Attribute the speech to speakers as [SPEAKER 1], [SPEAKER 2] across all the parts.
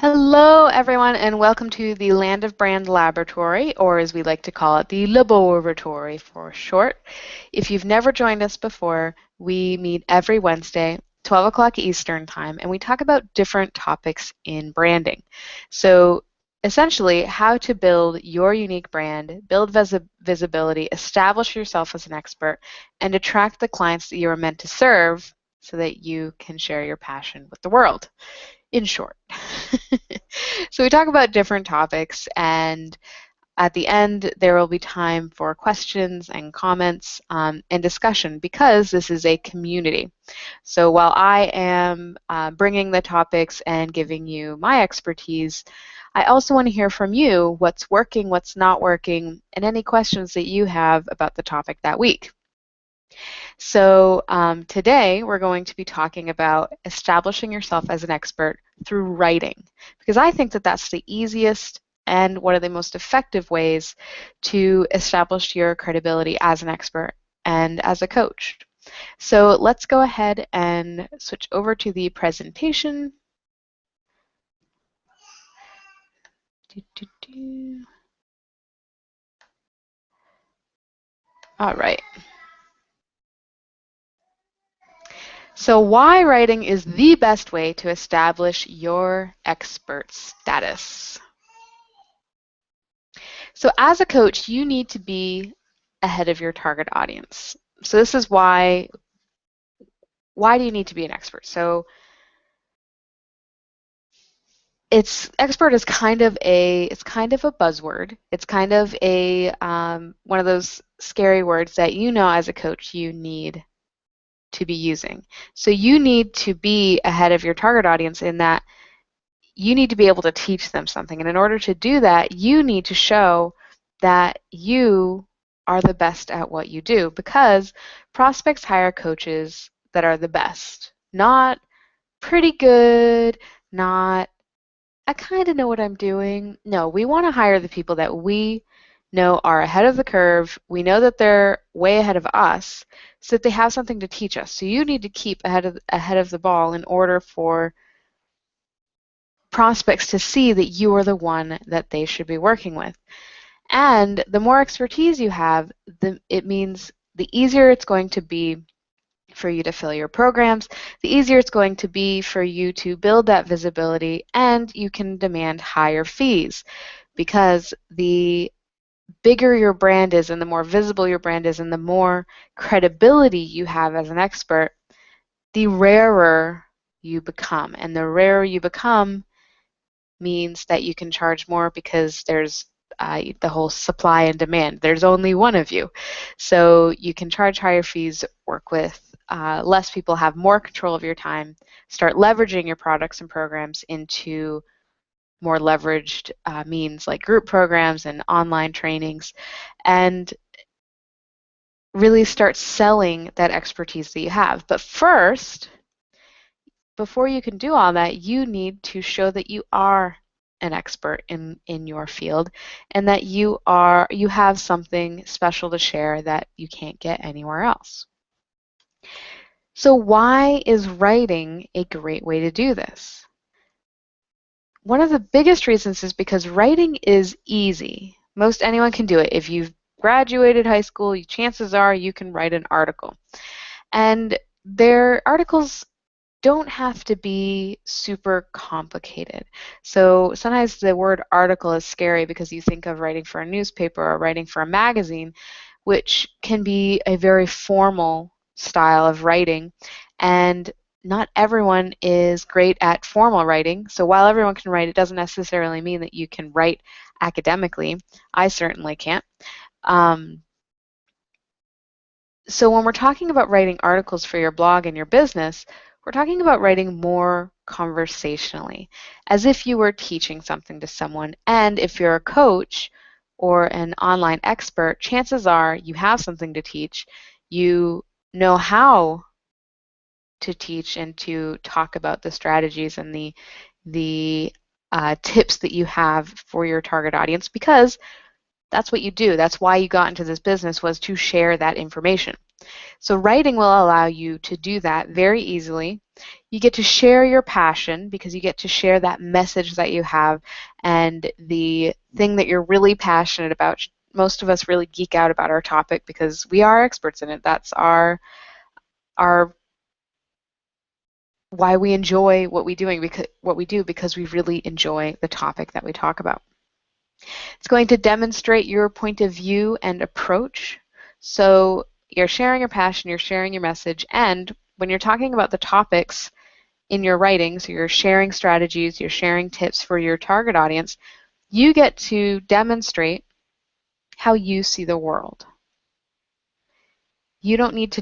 [SPEAKER 1] Hello, everyone, and welcome to the Land of Brand Laboratory, or as we like to call it, the LOBoratory for short. If you've never joined us before, we meet every Wednesday, 12 o'clock Eastern Time, and we talk about different topics in branding. So essentially, how to build your unique brand, build visibility, establish yourself as an expert, and attract the clients that you are meant to serve so that you can share your passion with the world. In short. So we talk about different topics, and at the end there will be time for questions and comments and discussion because this is a community. So while I am bringing the topics and giving you my expertise, I also want to hear from you what's working, what's not working, and any questions that you have about the topic that week. So today we're going to be talking about establishing yourself as an expert through writing, because I think that that's the easiest and one of the most effective ways to establish your credibility as an expert and as a coach. So let's go ahead and switch over to the presentation. All right. So why writing is the best way to establish your expert status. So as a coach, you need to be ahead of your target audience. So this is why do you need to be an expert? So expert is kind of a buzzword. It's kind of a one of those scary words that as a coach you need to be using. So you need to be ahead of your target audience in that you need to be able to teach them something. And in order to do that, you need to show that you are the best at what you do, because prospects hire coaches that are the best, not pretty good, not I kind of know what I'm doing. No, we want to hire the people that we know are ahead of the curve. We know that they're way ahead of us, so that they have something to teach us. So you need to keep ahead of the ball in order for prospects to see that you are the one that they should be working with. And the more expertise you have, it means the easier it's going to be for you to fill your programs, the easier it's going to be for you to build that visibility, and you can demand higher fees, because the bigger your brand is and the more visible your brand is and the more credibility you have as an expert, the rarer you become. And the rarer you become means that you can charge more, because there's the whole supply and demand. There's only one of you. So you can charge higher fees, work with less people, have more control of your time, start leveraging your products and programs into more leveraged means like group programs and online trainings, and really start selling that expertise that you have. But first, before you can do all that, you need to show that you are an expert in your field, and that you have something special to share that you can't get anywhere else. So why is writing a great way to do this? One of the biggest reasons is because writing is easy. Most anyone can do it. If you've graduated high school, chances are you can write an article. And their articles don't have to be super complicated. So sometimes the word article is scary because you think of writing for a newspaper or writing for a magazine, which can be a very formal style of writing, and not everyone is great at formal writing. So while everyone can write, it doesn't necessarily mean that you can write academically. I certainly can't. So when we're talking about writing articles for your blog and your business, we're talking about writing more conversationally, as if you were teaching something to someone. And if you're a coach or an online expert, chances are you have something to teach. You know how to teach and to talk about the strategies and the tips that you have for your target audience, because that's what you do. That's why you got into this business, was to share that information. So writing will allow you to do that very easily. You get to share your passion because you get to share that message that you have and the thing that you're really passionate about. Most of us really geek out about our topic because we are experts in it. That's our why we enjoy what we do because we really enjoy the topic that we talk about. It's going to demonstrate your point of view and approach. So you're sharing your passion, you're sharing your message, and when you're talking about the topics in your writing, so you're sharing strategies, you're sharing tips for your target audience, you get to demonstrate how you see the world. You don't need to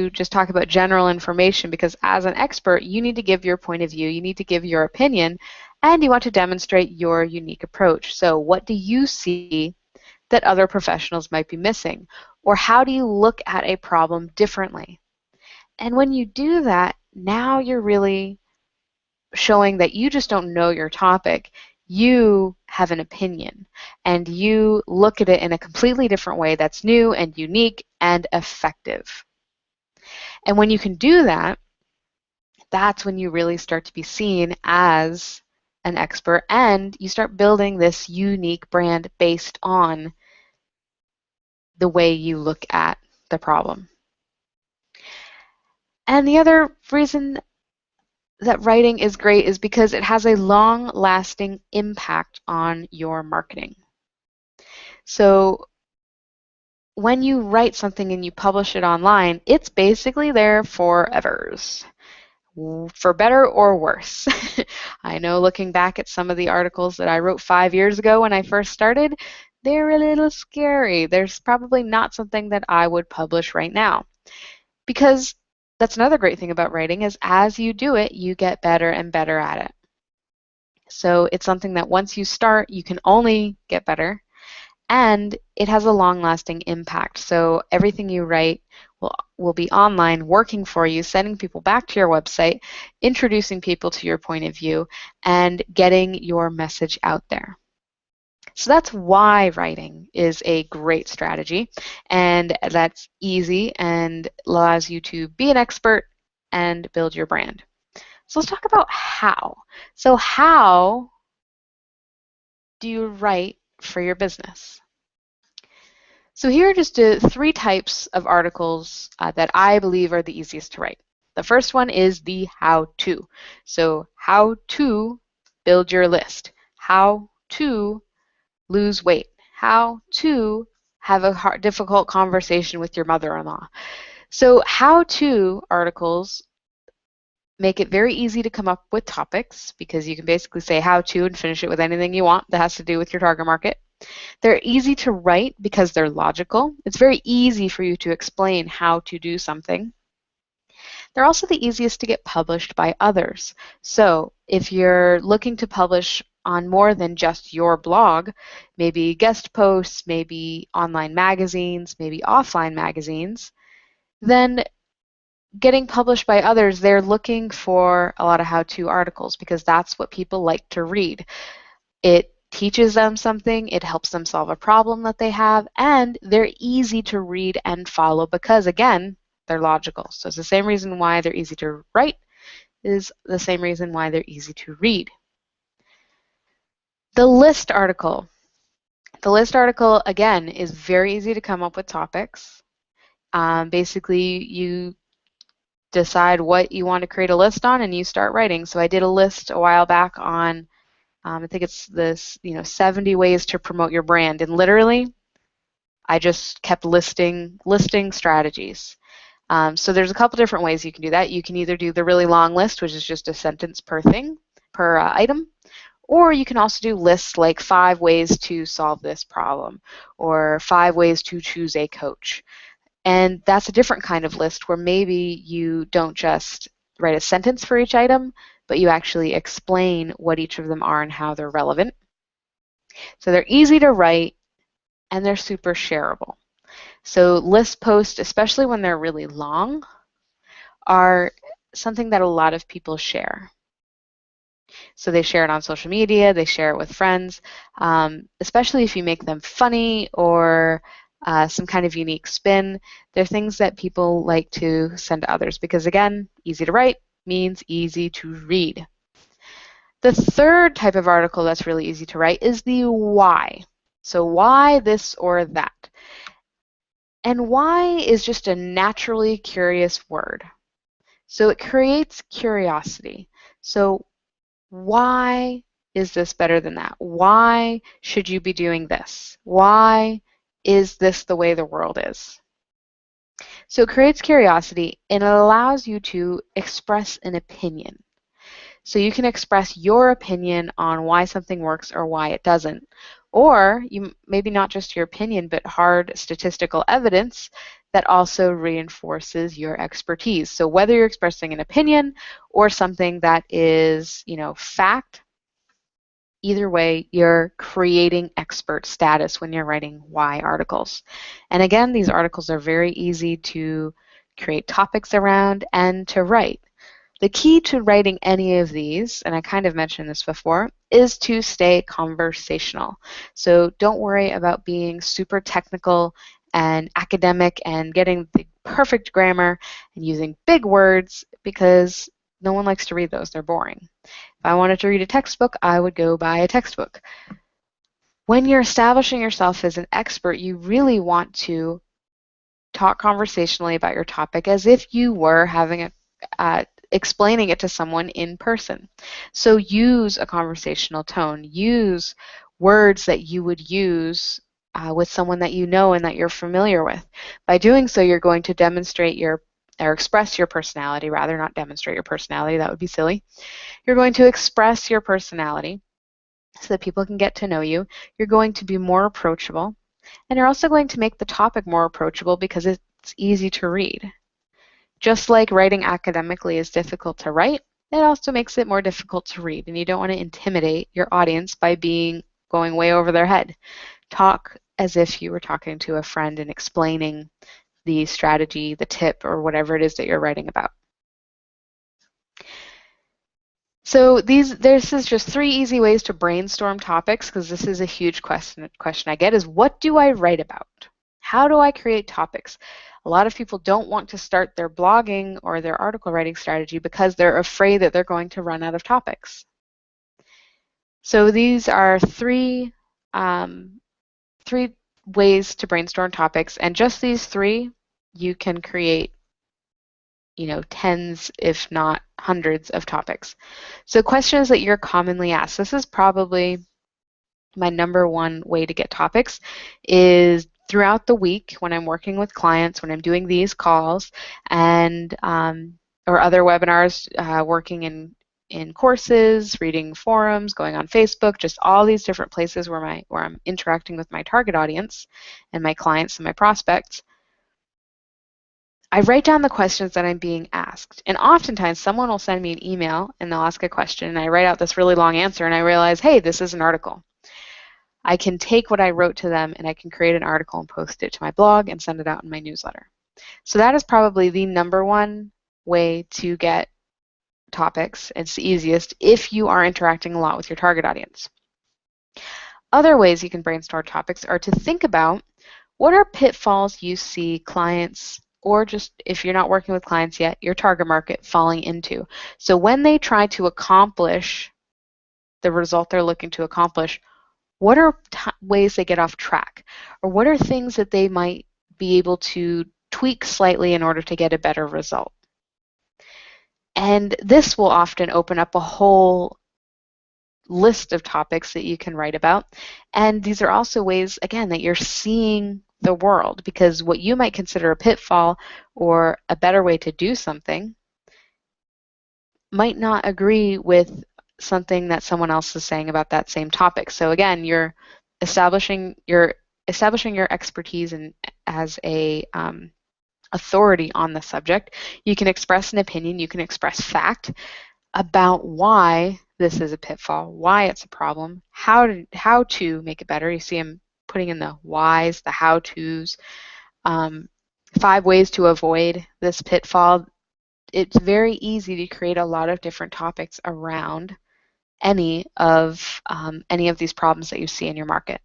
[SPEAKER 1] just talk about general information because as an expert, you need to give your point of view, you need to give your opinion, and you want to demonstrate your unique approach. So what do you see that other professionals might be missing? Or how do you look at a problem differently? And when you do that, now you're really showing that you just don't know your topic. You have an opinion and you look at it in a completely different way that's new and unique and effective. And when you can do that, that's when you really start to be seen as an expert and you start building this unique brand based on the way you look at the problem. And the other reason that writing is great is because it has a long-lasting impact on your marketing. So when you write something and you publish it online, it's basically there forever, for better or worse. I know looking back at some of the articles that I wrote 5 years ago when I first started, they're a little scary. There's probably not something that I would publish right now. Because that's another great thing about writing is as you do it, you get better and better at it. So it's something that once you start, you can only get better, and it has a long-lasting impact. So everything you write will be online, working for you, sending people back to your website, introducing people to your point of view, and getting your message out there. So that's why writing is a great strategy, and that's easy and allows you to be an expert and build your brand. So let's talk about how. So how do you write for your business? So here are just 3 types of articles that I believe are the easiest to write. The first one is the how-to. So how to build your list, how to lose weight, how to have a difficult conversation with your mother-in-law. So how-to articles make it very easy to come up with topics because you can basically say how to and finish it with anything you want that has to do with your target market. They're easy to write because they're logical. It's very easy for you to explain how to do something. They're also the easiest to get published by others. So if you're looking to publish on more than just your blog, maybe guest posts, maybe online magazines, maybe offline magazines, then getting published by others, they're looking for a lot of how-to articles because that's what people like to read. It teaches them something, it helps them solve a problem that they have, and they're easy to read and follow because, again, they're logical. So it's the same reason why they're easy to write is the same reason why they're easy to read. The list article. The list article, again, is very easy to come up with topics. Basically, you decide what you want to create a list on and you start writing. So I did a list a while back on, I think it's this, 70 ways to promote your brand. And literally, I just kept listing strategies. So there's a couple different ways you can do that. You can either do the really long list, which is just a sentence per thing, per item, or you can also do lists like 5 ways to solve this problem, or 5 ways to choose a coach. And that's a different kind of list where maybe you don't just write a sentence for each item, but you actually explain what each of them are and how they're relevant. So they're easy to write and they're super shareable. So list posts, especially when they're really long, are something that a lot of people share. So they share it on social media, they share it with friends, especially if you make them funny or some kind of unique spin. They're things that people like to send to others because, again, easy to write means easy to read. The third type of article that's really easy to write is the why. So why this or that? And why is just a naturally curious word. So it creates curiosity. So why is this better than that? Why should you be doing this? Why is this the way the world is? So it creates curiosity and it allows you to express an opinion. So you can express your opinion on why something works or why it doesn't. Or you maybe not just your opinion, but hard statistical evidence that also reinforces your expertise. So whether you're expressing an opinion or something that is, fact, either way, you're creating expert status when you're writing why articles. And again, these articles are very easy to create topics around and to write. The key to writing any of these, and I kind of mentioned this before, is to stay conversational. So don't worry about being super technical and academic and getting the perfect grammar and using big words because no one likes to read those. They're boring. If I wanted to read a textbook, I would go buy a textbook. When you're establishing yourself as an expert, you really want to talk conversationally about your topic as if you were having explaining it to someone in person. So use a conversational tone. Use words that you would use with someone that you know and that you're familiar with. By doing so, you're going to demonstrate or express your personality, rather, not demonstrate your personality. That would be silly. You're going to express your personality so that people can get to know you. You're going to be more approachable. And you're also going to make the topic more approachable because it's easy to read. Just like writing academically is difficult to write, it also makes it more difficult to read. And you don't want to intimidate your audience by going way over their head. Talk as if you were talking to a friend and explaining the strategy, the tip, or whatever it is that you're writing about. So this is just 3 easy ways to brainstorm topics, because this is a huge question I get is, what do I write about? How do I create topics? A lot of people don't want to start their blogging or their article writing strategy because they're afraid that they're going to run out of topics. So these are three ways to brainstorm topics, and just these 3, you can create tens, if not hundreds of topics. So questions that you're commonly asked. This is probably my number 1 way to get topics is throughout the week when I'm working with clients, when I'm doing these calls and or other webinars, working in courses, reading forums, going on Facebook, just all these different places where I'm interacting with my target audience and my clients and my prospects. I write down the questions that I'm being asked. And oftentimes someone will send me an email and they'll ask a question and I write out this really long answer and I realize, hey, this is an article. I can take what I wrote to them and I can create an article and post it to my blog and send it out in my newsletter. So that is probably the number 1 way to get topics. It's the easiest if you are interacting a lot with your target audience. Other ways you can brainstorm topics are to think about what are pitfalls you see clients, or just if you're not working with clients yet, your target market falling into. So when they try to accomplish the result they're looking to accomplish, what are ways they get off track? Or what are things that they might be able to tweak slightly in order to get a better result? And this will often open up a whole list of topics that you can write about. And these are also ways, again, that you're seeing the world, because what you might consider a pitfall or a better way to do something might not agree with something that someone else is saying about that same topic. So again, you're establishing your expertise as a authority on the subject. You can express an opinion, you can express fact about why this is a pitfall, why it's a problem, how to make it better. You see I'm putting in the whys, the how-tos, 5 ways to avoid this pitfall. It's very easy to create a lot of different topics around any of these problems that you see in your market.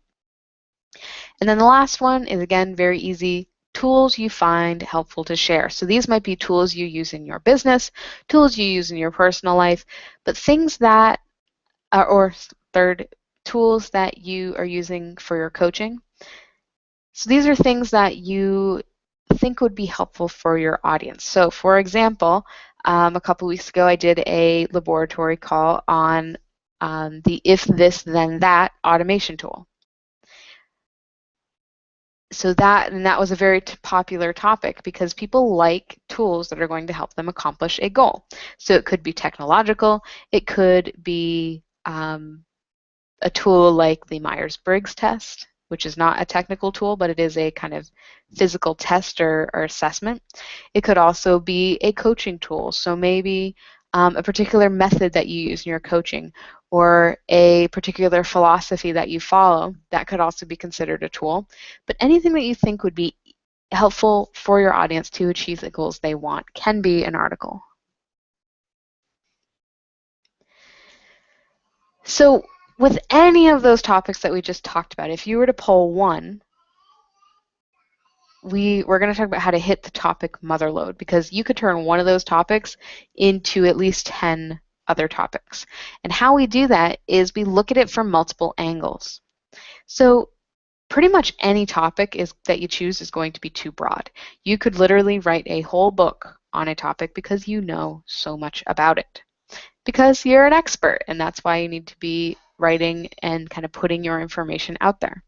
[SPEAKER 1] And then the last one is, again, very easy. Tools you find helpful to share. So these might be tools you use in your business, tools you use in your personal life, but things that, or third, tools that you are using for your coaching. So these are things that you think would be helpful for your audience. So for example, a couple weeks ago I did a LOBoratory call on the if this then that automation tool. So that was a very popular topic because people like tools that are going to help them accomplish a goal. So it could be technological, it could be a tool like the Myers-Briggs test, which is not a technical tool, but it is a kind of physical test or assessment. It could also be a coaching tool. So maybe a particular method that you use in your coaching or a particular philosophy that you follow, that could also be considered a tool. But anything that you think would be helpful for your audience to achieve the goals they want can be an article. So with any of those topics that we just talked about, if you were to pull one, we're going to talk about how to hit the topic motherlode, because you could turn one of those topics into at least 10 other topics. And how we do that is we look at it from multiple angles. So pretty much any topic that you choose is going to be too broad. You could literally write a whole book on a topic because you know so much about it, because you're an expert, and that's why you need to be writing and kind of putting your information out there.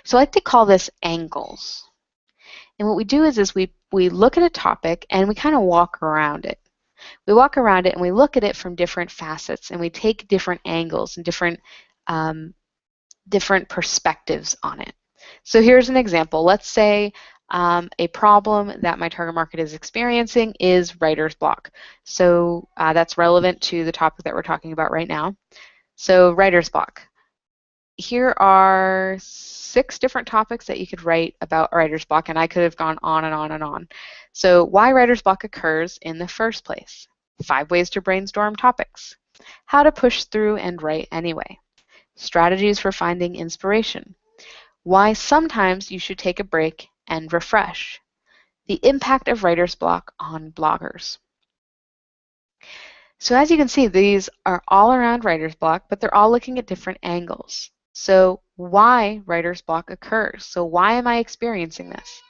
[SPEAKER 1] So I like to call this angles. And what we do is we look at a topic and we kind of walk around it. We walk around it and we look at it from different facets, and we take different angles and different perspectives on it. So here's an example. Let's say a problem that my target market is experiencing is writer's block. So that's relevant to the topic that we're talking about right now. So writer's block. Here are 6 different topics that you could write about writer's block, and I could have gone on and on and on. So why writer's block occurs in the first place. 5 ways to brainstorm topics. How to push through and write anyway. Strategies for finding inspiration. Why sometimes you should take a break and refresh. The impact of writer's block on bloggers. So as you can see, these are all around writer's block, but they're all looking at different angles. So why writer's block occurs? So why am I experiencing this?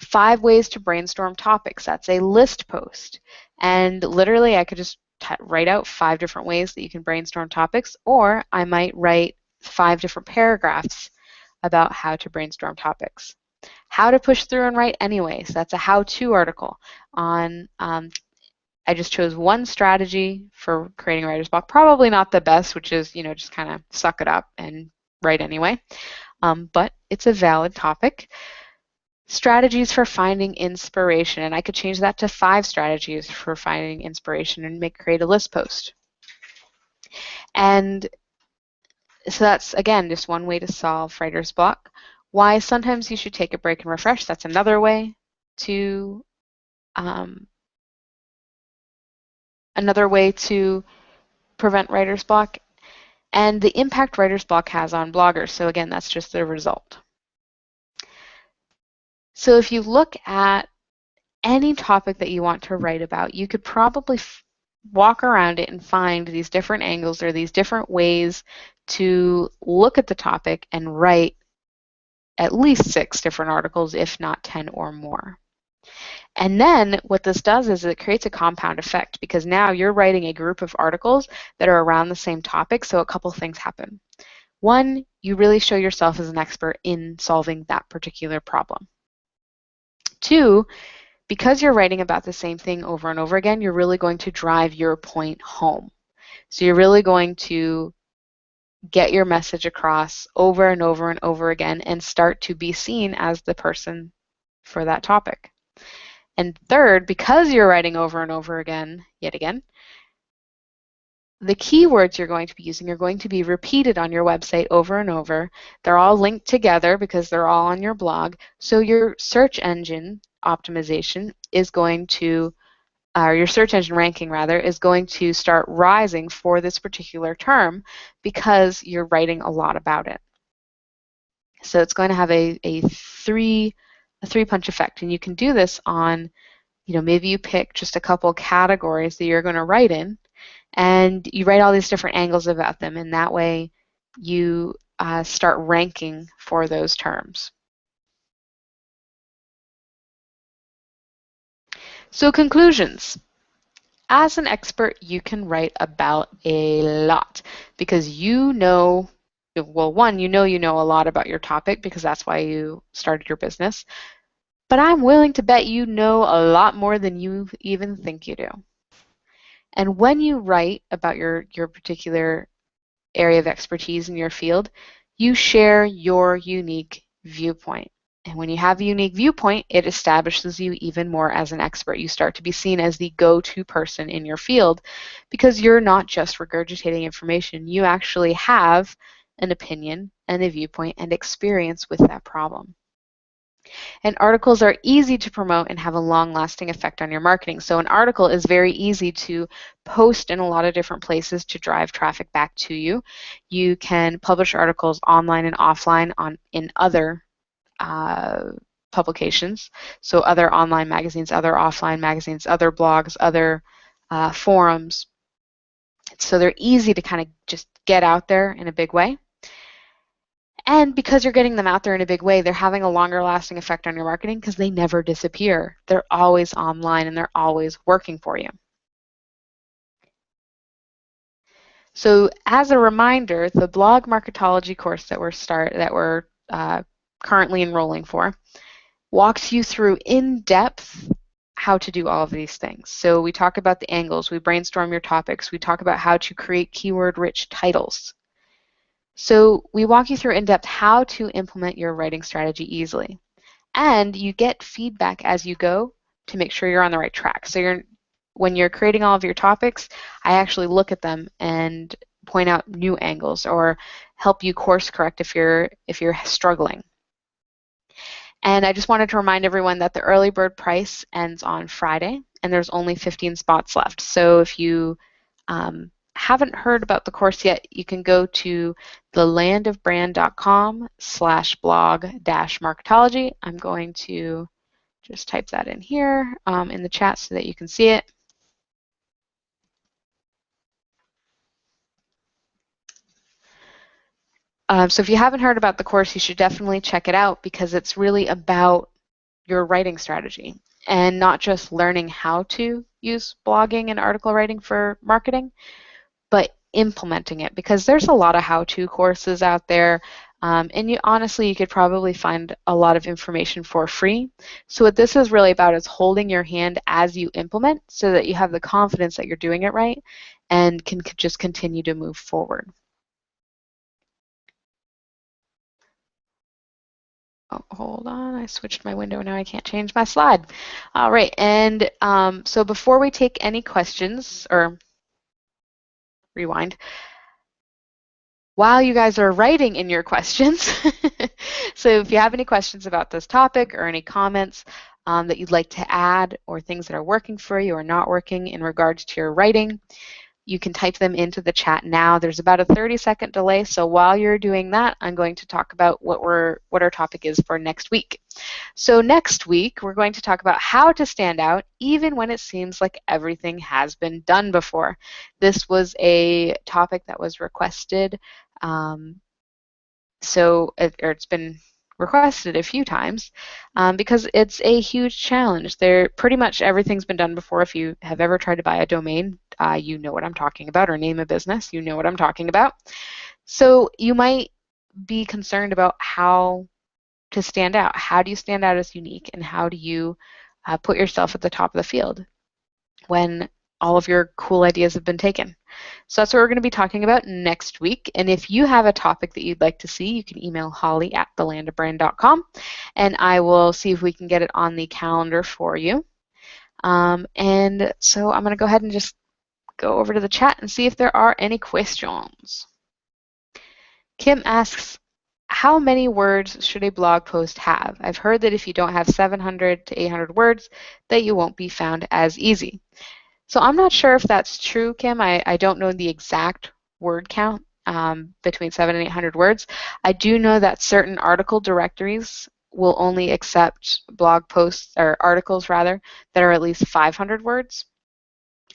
[SPEAKER 1] 5 ways to brainstorm topics. That's a list post. And literally I could just write out 5 different ways that you can brainstorm topics, or I might write 5 different paragraphs about how to brainstorm topics. How to push through and write anyways. That's a how-to article on I just chose one strategy for creating writer's block. Probably not the best, which is, just kind of suck it up and write anyway. But it's a valid topic. Strategies for finding inspiration, and I could change that to 5 strategies for finding inspiration and create a list post. And so that's, again, just one way to solve writer's block. Why sometimes you should take a break and refresh. That's another way to prevent writer's block, and the impact writer's block has on bloggers. So again, that's just the result. So if you look at any topic that you want to write about, you could probably walk around it and find these different angles or these different ways to look at the topic and write at least 6 different articles, if not 10 or more. And then what this does is it creates a compound effect, because now you're writing a group of articles that are around the same topic, so a couple things happen. 1, you really show yourself as an expert in solving that particular problem. 2, because you're writing about the same thing over and over again, you're really going to drive your point home. So you're really going to get your message across over and over and over again and start to be seen as the person for that topic. And 3rd, because you're writing over and over again, yet again, the keywords you're going to be using are going to be repeated on your website over and over. They're all linked together because they're all on your blog. So your search engine optimization is going to, or your search engine ranking rather, is going to start rising for this particular term because you're writing a lot about it. So it's going to have a three-punch effect, and you can do this on, maybe you pick just a couple categories that you're going to write in, and you write all these different angles about them, and that way you start ranking for those terms. So conclusions. As an expert, you can write about a lot because well, one, you know a lot about your topic because that's why you started your business. But I'm willing to bet you know a lot more than you even think you do. And when you write about your particular area of expertise in your field, you share your unique viewpoint. And when you have a unique viewpoint, it establishes you even more as an expert. You start to be seen as the go-to person in your field because you're not just regurgitating information. You actually have an opinion and a viewpoint and experience with that problem. And articles are easy to promote and have a long-lasting effect on your marketing. So an article is very easy to post in a lot of different places to drive traffic back to you. You can publish articles online and offline in other publications, so other online magazines, other offline magazines, other blogs, other forums. So they're easy to kind of just get out there in a big way. And because you're getting them out there in a big way, they're having a longer lasting effect on your marketing because they never disappear. They're always online and they're always working for you. So as a reminder, the blog Marketology course that we're currently enrolling for walks you through in depth how to do all of these things. So we talk about the angles, we brainstorm your topics, we talk about how to create keyword-rich titles. So we walk you through in depth how to implement your writing strategy easily. And you get feedback as you go to make sure you're on the right track. So when you're creating all of your topics, I actually look at them and point out new angles or help you course correct if you're struggling. And I just wanted to remind everyone that the early bird price ends on Friday, and there's only 15 spots left. So if you haven't heard about the course yet, you can go to thelandofbrand.com/blog-marketology. I'm going to just type that in here in the chat so that you can see it. So if you haven't heard about the course, you should definitely check it out because it's really about your writing strategy and not just learning how to use blogging and article writing for marketing, but implementing it because there's a lot of how-to courses out there, and honestly you could probably find a lot of information for free. So what this is really about is holding your hand as you implement so that you have the confidence that you're doing it right and can just continue to move forward. Oh, hold on, I switched my window, now I can't change my slide. All right, and so before we take any questions, or rewind, while you guys are writing in your questions, so if you have any questions about this topic or any comments that you'd like to add or things that are working for you or not working in regards to your writing, you can type them into the chat now. There's about a 30-second delay, so while you're doing that, I'm going to talk about what our topic is for next week. So next week, we're going to talk about how to stand out even when it seems like everything has been done before. This was a topic that was requested, it's been requested a few times because it's a huge challenge. Pretty much everything's been done before. If you have ever tried to buy a domain, you know what I'm talking about, or name a business, you know what I'm talking about. So you might be concerned about how to stand out. How do you stand out as unique, and how do you put yourself at the top of the field when all of your cool ideas have been taken? So that's what we're going to be talking about next week. And if you have a topic that you'd like to see, you can email holly@thelandofbrand.com, and I will see if we can get it on the calendar for you. And so I'm going to go ahead and just go over to the chat and see if there are any questions. Kim asks, how many words should a blog post have? I've heard that if you don't have 700 to 800 words, that you won't be found as easy. So I'm not sure if that's true, Kim. I don't know the exact word count. between 700 and 800 words. I do know that certain article directories will only accept blog posts, or articles rather, that are at least 500 words.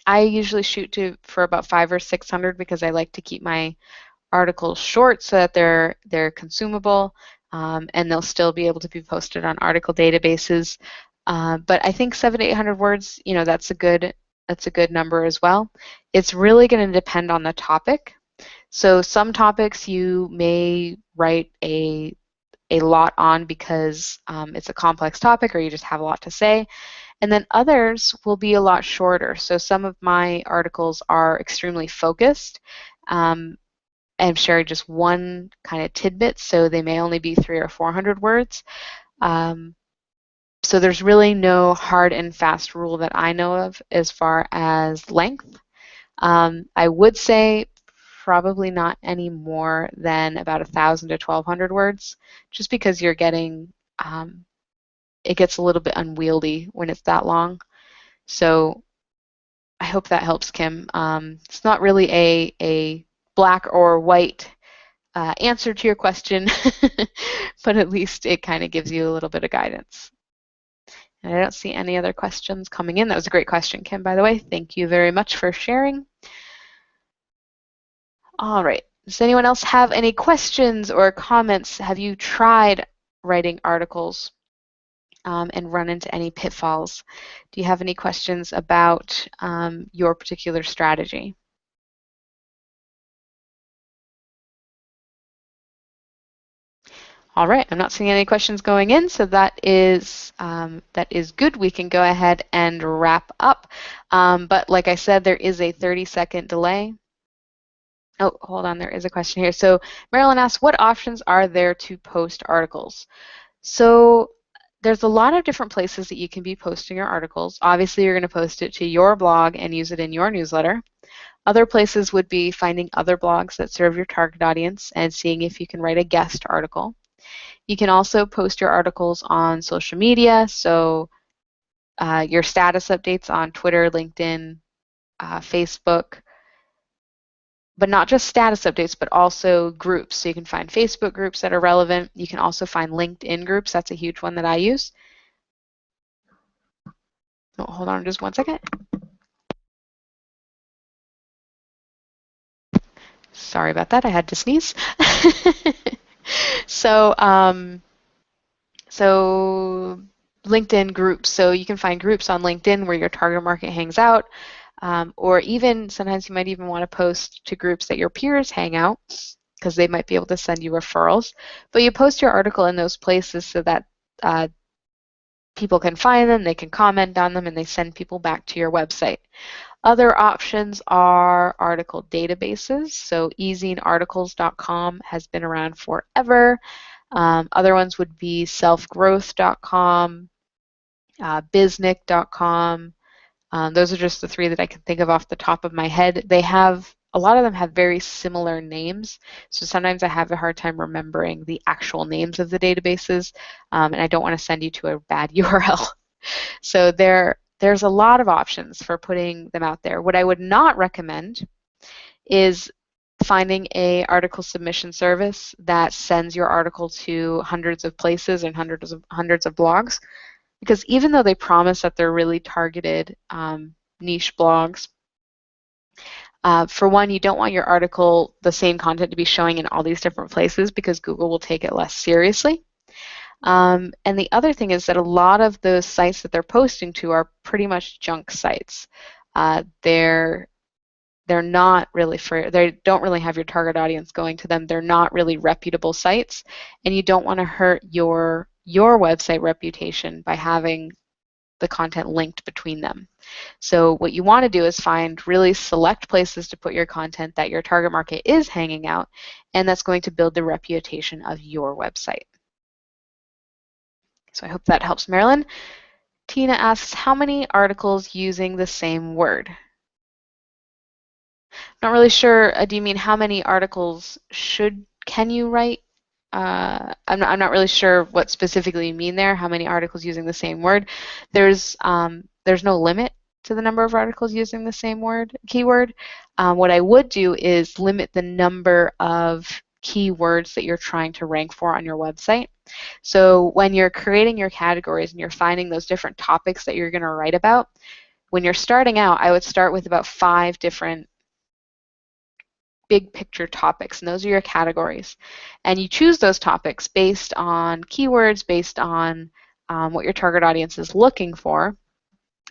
[SPEAKER 1] I usually shoot for about 500 or 600 because I like to keep my articles short so that they're consumable, and they'll still be able to be posted on article databases. But I think 700 to 800 words, that's a good number as well. It's really going to depend on the topic. So some topics you may write a lot on because it's a complex topic or you just have a lot to say. And then others will be a lot shorter. So some of my articles are extremely focused and sharing just one kind of tidbit, so they may only be 300 or 400 words. So there's really no hard and fast rule that I know of as far as length. I would say probably not any more than about 1,000 to 1,200 words, just because you're getting, it gets a little bit unwieldy when it's that long. So I hope that helps, Kim. It's not really a black or white answer to your question, but at least it kind of gives you a little bit of guidance. And I don't see any other questions coming in. That was a great question, Kim, by the way. Thank you very much for sharing. All right. Does anyone else have any questions or comments? Have you tried writing articles and run into any pitfalls? Do you have any questions about your particular strategy? All right, I'm not seeing any questions going in, so that is good. We can go ahead and wrap up. But like I said, there is a 30-second delay. Oh, hold on, there is a question here. So Marilyn asks, what options are there to post articles? So there's a lot of different places that you can be posting your articles. Obviously, you're going to post it to your blog and use it in your newsletter. Other places would be finding other blogs that serve your target audience and seeing if you can write a guest article. You can also post your articles on social media, so your status updates on Twitter, LinkedIn, Facebook, but not just status updates, but also groups. So you can find Facebook groups that are relevant. You can also find LinkedIn groups. That's a huge one that I use. Oh, hold on just one second. Sorry about that. I had to sneeze. So LinkedIn groups. So you can find groups on LinkedIn where your target market hangs out, or even sometimes you might even want to post to groups that your peers hang out because they might be able to send you referrals. But you post your article in those places so that people can find them, they can comment on them, and they send people back to your website. Other options are article databases. So easingarticles.com has been around forever. Other ones would be selfgrowth.com, biznic.com. Those are just the three that I can think of off the top of my head. A lot of them have very similar names, so sometimes I have a hard time remembering the actual names of the databases, and I don't want to send you to a bad URL. So there's a lot of options for putting them out there. What I would not recommend is finding an article submission service that sends your article to hundreds of places and hundreds of blogs, because even though they promise that they're really targeted niche blogs, for one, you don't want your article, the same content, to be showing in all these different places because Google will take it less seriously. And the other thing is that a lot of the sites that they're posting to are pretty much junk sites. They're not really they don't really have your target audience going to them. They're not really reputable sites, and you don't want to hurt your website reputation by having the content linked between them. So what you want to do is find really select places to put your content that your target market is hanging out, and that's going to build the reputation of your website. So I hope that helps, Marilyn. Tina asks, how many articles using the same word? Not really sure. Do you mean how many articles can you write? I'm not really sure what specifically you mean there. How many articles using the same word? There's no limit. to the number of articles using the same keyword. What I would do is limit the number of keywords that you're trying to rank for on your website. So when you're creating your categories and you're finding those different topics that you're going to write about, when you're starting out, I would start with about 5 different big picture topics, and those are your categories. And you choose those topics based on keywords, based on what your target audience is looking for.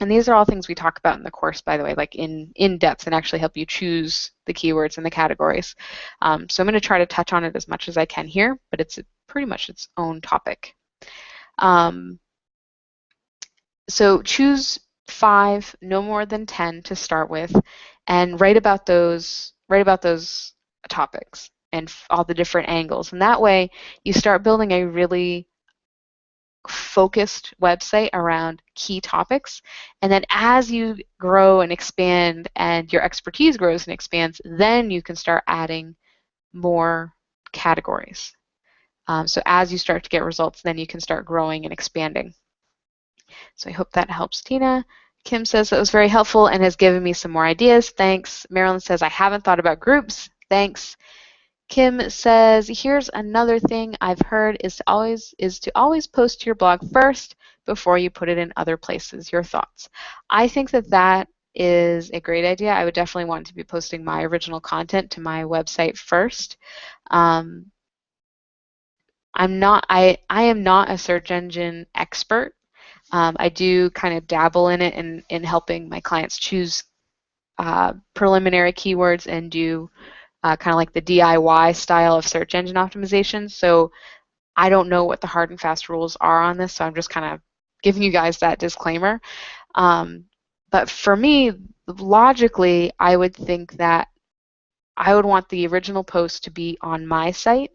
[SPEAKER 1] And these are all things we talk about in the course, by the way, like in depth, and actually help you choose the keywords and the categories. So I'm going to try to touch on it as much as I can here, but it's pretty much its own topic. So choose 5, no more than 10 to start with, and write about those topics and all the different angles. And that way you start building a really focused website around key topics. And then as you grow and expand and your expertise grows and expands, then you can start adding more categories. So as you start to get results, then you can start growing and expanding. So I hope that helps, Tina. Kim says that was very helpful and has given me some more ideas. Thanks. Marilyn says, I haven't thought about groups. Thanks. Kim says, here's another thing I've heard is to always post to your blog first before you put it in other places. Your thoughts? I think that is a great idea. I would definitely want to be posting my original content to my website first. I am not a search engine expert. I do kind of dabble in it in helping my clients choose preliminary keywords and do kind of like the DIY style of search engine optimization. So I don't know what the hard and fast rules are on this, so I'm just kind of giving you guys that disclaimer. But for me, logically, I would think that I would want the original post to be on my site,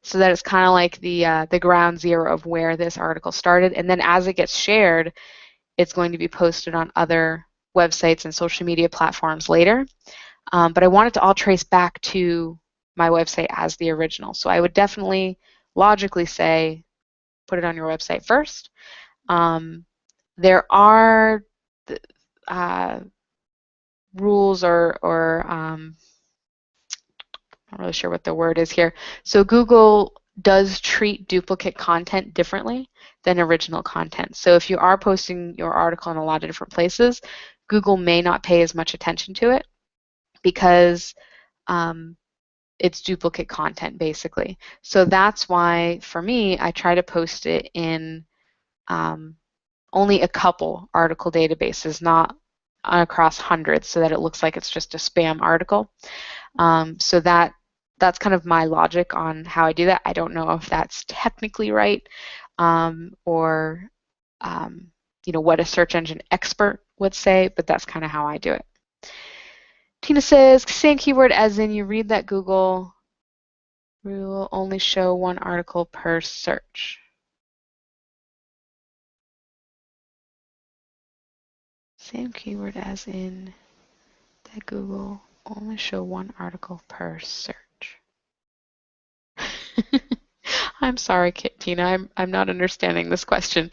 [SPEAKER 1] so that it's kind of like the ground zero of where this article started. And then as it gets shared, it's going to be posted on other websites and social media platforms later. But I want it to all trace back to my website as the original. So I would definitely logically say put it on your website first. There are rules or I'm not really sure what the word is here. So Google does treat duplicate content differently than original content. So if you are posting your article in a lot of different places, Google may not pay as much attention to it because it's duplicate content basically. So that's why for me, I try to post it in only a couple article databases, not across hundreds, so that it looks like it's just a spam article. So that's kind of my logic on how I do that. I don't know if that's technically right or what a search engine expert would say, but that's kind of how I do it. Tina says, same keyword as in you read that Google will only show 1 article per search. Same keyword as in that Google only show 1 article per search. I'm sorry, Tina, I'm not understanding this question.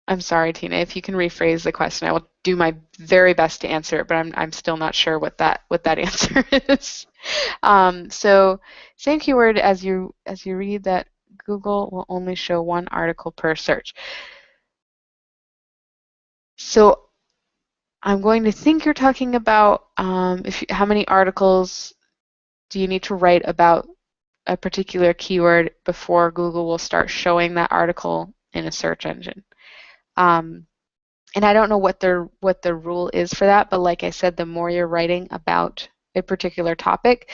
[SPEAKER 1] I'm sorry, Tina. If you can rephrase the question, I will do my very best to answer it, but I'm still not sure what that answer is. So same keyword as you read that Google will only show 1 article per search. So I'm going to think you're talking about how many articles do you need to write about a particular keyword before Google will start showing that article in a search engine. And I don't know what the rule is for that, but like I said, the more you're writing about a particular topic,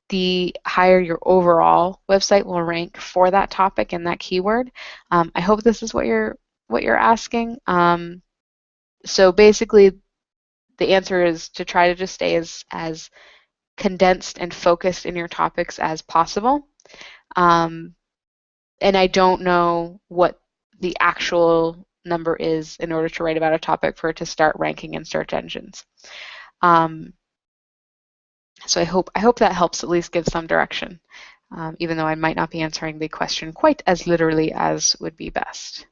[SPEAKER 1] the higher your overall website will rank for that topic and that keyword. I hope this is what you're asking. So basically, the answer is to try to just stay as condensed and focused in your topics as possible. And I don't know what the actual number is in order to write about a topic for it to start ranking in search engines. So I hope that helps at least give some direction. even though I might not be answering the question quite as literally as would be best.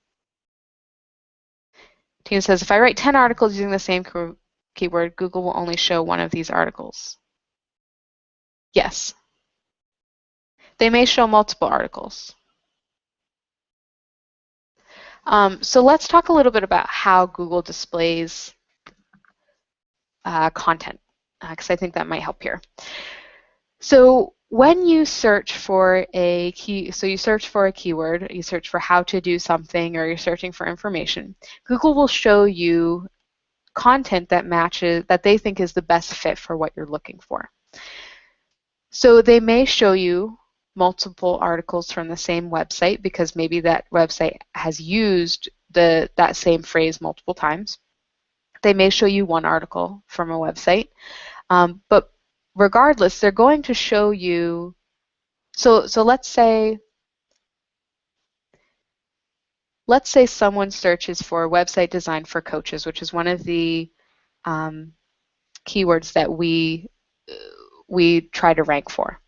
[SPEAKER 1] Tina says, if I write 10 articles using the same keyword, Google will only show one of these articles. Yes. They may show multiple articles. So let's talk a little bit about how Google displays content, because I think that might help here. So when you search for a you search for a keyword, you search for how to do something, or you're searching for information, Google will show you content that matches, that they think is the best fit for what you're looking for. So they may show you multiple articles from the same website because maybe that website has used that same phrase multiple times. They may show you one article from a website, but regardless, they're going to show you. So let's say someone searches for website design for coaches, which is one of the keywords that we try to rank for.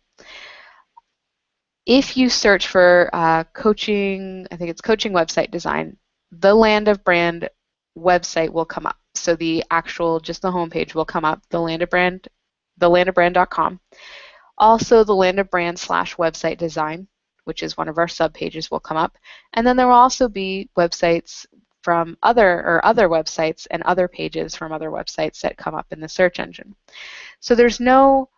[SPEAKER 1] If you search for coaching, I think it's coaching website design, the Land of Brand website will come up. So the actual, just the homepage will come up, thelandofbrand.com. Also, the Land of Brand / website design, which is one of our subpages, will come up. And then there will also be websites from other websites and other pages from other websites that come up in the search engine. So there's no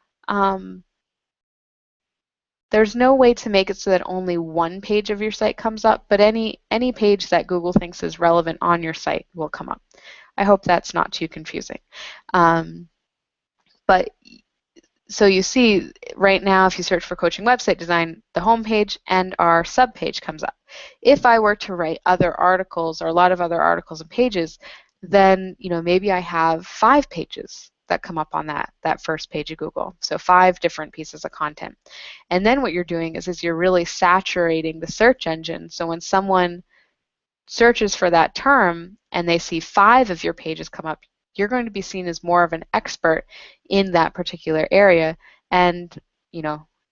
[SPEAKER 1] way to make it so that only one page of your site comes up, but any page that Google thinks is relevant on your site will come up. I hope that's not too confusing. But so you see right now, if you search for coaching website design, the homepage and our subpage comes up. If I were to write other articles or a lot of other articles and pages, then maybe I have 5 pages that come up on that first page of Google. So 5 different pieces of content. And then what you're doing is you're really saturating the search engine. So when someone searches for that term and they see 5 of your pages come up, you're going to be seen as more of an expert in that particular area. And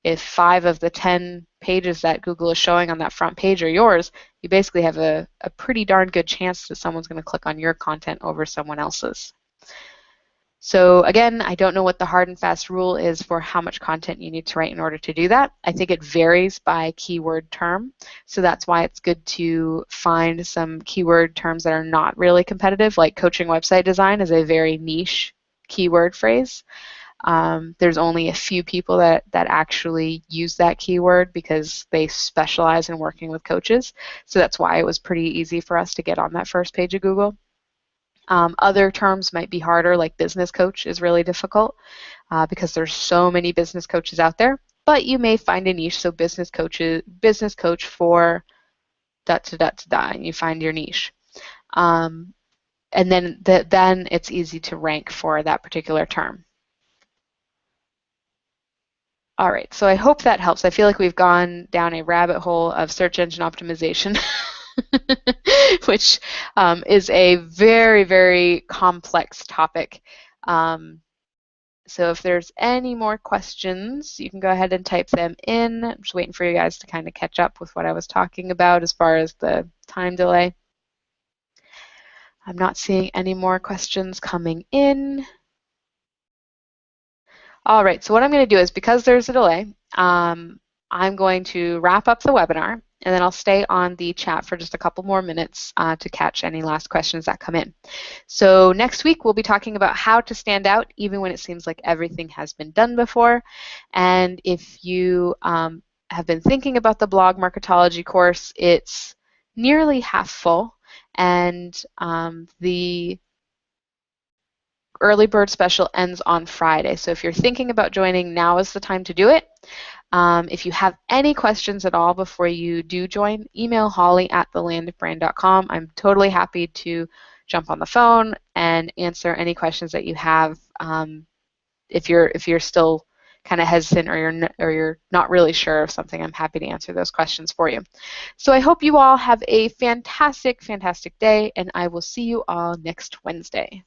[SPEAKER 1] if 5 of the 10 pages that Google is showing on that front page are yours, you basically have a pretty darn good chance that someone's going to click on your content over someone else's. So again, I don't know what the hard and fast rule is for how much content you need to write in order to do that. I think it varies by keyword term. So that's why it's good to find some keyword terms that are not really competitive, like coaching website design is a very niche keyword phrase. There's only a few people that actually use that keyword because they specialize in working with coaches. So that's why it was pretty easy for us to get on that first page of Google. Other terms might be harder, like business coach is really difficult because there's so many business coaches out there, but you may find a niche. So business coach for ... and you find your niche. And then it's easy to rank for that particular term. All right, so I hope that helps. I feel like we've gone down a rabbit hole of search engine optimization. Which is a very, very complex topic. So if there's any more questions, you can go ahead and type them in. I'm just waiting for you guys to kind of catch up with what I was talking about as far as the time delay. I'm not seeing any more questions coming in. All right, so what I'm going to do is, because there's a delay, I'm going to wrap up the webinar, and then I'll stay on the chat for just a couple more minutes to catch any last questions that come in. So next week, we'll be talking about how to stand out even when it seems like everything has been done before. And if you have been thinking about the blog Marketology course, it's nearly half full, and the early bird special ends on Friday. So if you're thinking about joining, now is the time to do it. If you have any questions at all before you do join, email Holly at thelandofbrand.com. I'm totally happy to jump on the phone and answer any questions that you have. If you're still kind of hesitant or you're not really sure of something, I'm happy to answer those questions for you. So I hope you all have a fantastic, fantastic day, and I will see you all next Wednesday.